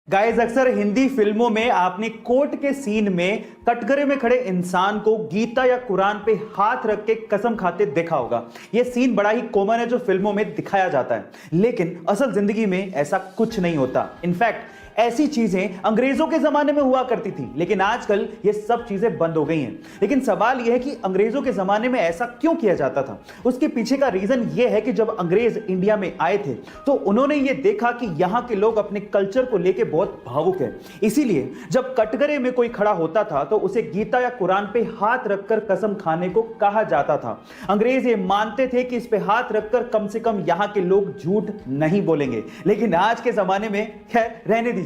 Guys, अक्सर हिंदी फिल्मों में आपने कोर्ट के सीन में कटघरे में खड़े इंसान को गीता या कुरान पे हाथ रख के कसम खाते देखा होगा। यह सीन बड़ा ही कॉमन है जो फिल्मों में दिखाया जाता है, लेकिन असल जिंदगी में ऐसा कुछ नहीं होता। इनफैक्ट ऐसी चीजें अंग्रेजों के जमाने में हुआ करती थी, लेकिन आजकल ये सब चीजें बंद हो गई हैं। लेकिन सवाल यह है कि अंग्रेजों के जमाने में ऐसा क्यों किया जाता था। उसके पीछे का रीजन यह है कि जब अंग्रेज इंडिया में आए थे तो उन्होंने ये देखा कि यहां के लोग अपने कल्चर को लेकर बहुत भावुक हैं। इसीलिए जब कटघरे में कोई खड़ा होता था तो उसे गीता या कुरान पे हाथ रखकर कसम खाने को कहा जाता था। अंग्रेज ये मानते थे कि इस पे हाथ रखकर कम से कम यहां के लोग झूठ नहीं बोलेंगे। लेकिन आज के जमाने में खैर रहने दीजिए।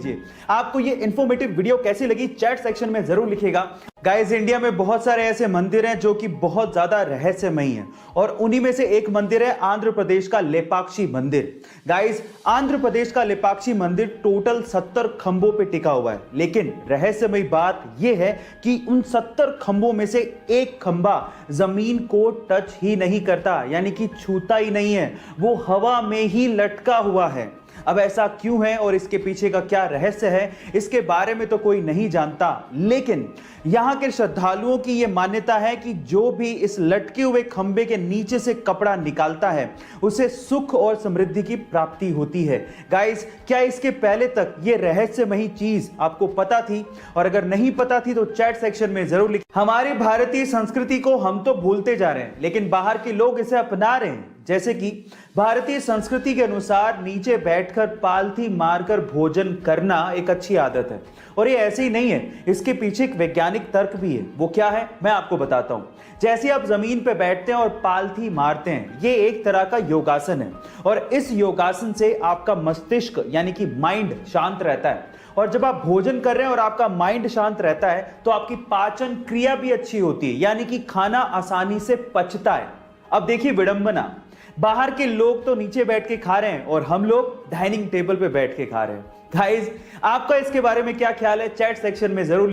आपको ये इंफॉर्मेटिव वीडियो कैसी लगी चैट सेक्शन में जरूर लिखिएगा। गाइस, इंडिया में बहुत सारे ऐसे मंदिर हैं जो कि बहुत ज्यादा रहस्यमयी हैं, और उन्हीं में से एक मंदिर है आंध्र प्रदेश का लेपाक्षी मंदिर। गाइस, आंध्र प्रदेश का लेपाक्षी मंदिर टोटल 70 खंभों पे टिका हुआ है, लेकिन रहस्यमयी बात यह है कि उन 70 खंभों में से एक खंभा जमीन को टच ही नहीं करता, यानी कि छूता ही नहीं है, वो हवा में ही लटका हुआ है। अब ऐसा क्यों है और इसके पीछे का क्या रहस्य है, इसके बारे में तो कोई नहीं जानता, लेकिन यहां के श्रद्धालुओं की यह मान्यता है कि जो भी इस लटके हुए खंबे के नीचे से कपड़ा निकालता है उसे सुख और समृद्धि की प्राप्ति होती है। गाइस, क्या इसके पहले तक यह रहस्यमयी चीज आपको पता थी? और अगर नहीं पता थी तो चैट सेक्शन में जरूर लिखें। हमारी भारतीय संस्कृति को हम तो भूलते जा रहे हैं, लेकिन बाहर के लोग इसे अपना रहे हैं। जैसे कि भारतीय संस्कृति के अनुसार नीचे बैठकर पालथी मारकर भोजन करना एक अच्छी आदत है, और ये ऐसे ही नहीं है, इसके पीछे एक वैज्ञानिक तर्क भी है। वो क्या है, मैं आपको बताता हूं। जैसे आप जमीन पे बैठते हैं और पालथी मारते हैं, ये एक तरह का योगासन है, और इस योगासन से आपका मस्तिष्क यानी कि माइंड शांत रहता है। और जब आप भोजन कर रहे हैं और आपका माइंड शांत रहता है तो आपकी पाचन क्रिया भी अच्छी होती है, यानी कि खाना आसानी से पचता है। अब देखिए विडंबना, बाहर के लोग तो नीचे बैठ के खा रहे हैं और हम लोग डाइनिंग टेबल पे बैठ के खा रहे हैं। गाइस, आपका इसके बारे में क्या ख्याल है? चैट सेक्शन में जरूर